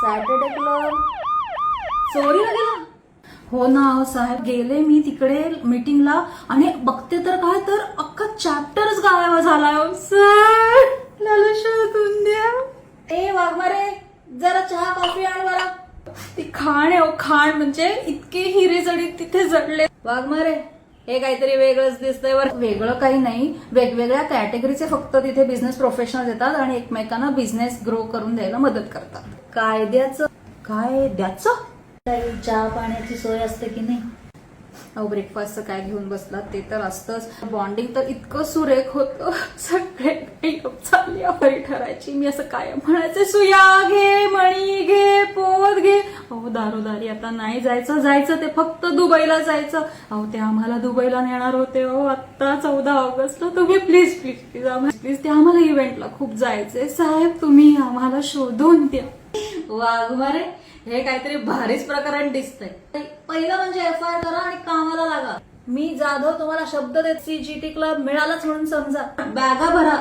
Saturday club चोरीला गेला. हो ना साहेब, गेले मी तिकडे मीटिंगला आणि बघते तर काय तर अख्खा चॅप्टरच गायब झालाय. सर मला शोधून द्या. ए वाघमारे, जरा चहा कॉफी आण बरा. ती खाण आहे, खाण म्हणजे इतके हिरे जडीत तिथे जडले. वाघमारे, हे काहीतरी वेगळंच दिसतंय. बरं, वेगळं काही नाही, वेगवेगळ्या कॅटेगरीचे फक्त तिथे बिझनेस प्रोफेशनल येतात आणि एकमेकांना बिझनेस ग्रो करून द्यायला मदत करतात. कायद्याचं काय द्याचं, चहा पाण्याची सोय असते की नाही. अहो ब्रेकफास्टचं काय घेऊन बसलात ते तर असतंच. बॉन्डिंग तर इतकं सुरेख होतं. सगळे चालली ठरायची. मी असं काय म्हणायचे, सुया घे, मणी घे, पोत घे. अहो दारोदारी आता नाही जायचं ते फक्त दुबईला जायचं. अहो ते आम्हाला दुबईला नेणार होते. अहो आता 14 ऑगस्टला तुम्ही प्लीज प्लीज प्लीज प्लीज ते आम्हाला इव्हेंटला खूप जायचंय. साहेब तुम्ही आम्हाला शोधून द्या. वाघमारे, हे काहीतरी भारीच प्रकरण दिसतंय. पहिलं म्हणजे FIR करा आणि कामाला लागा. मी जाधव तुम्हाला शब्द देत, CGT क्लब मिळालाच म्हणून समजा. बॅगा भरा,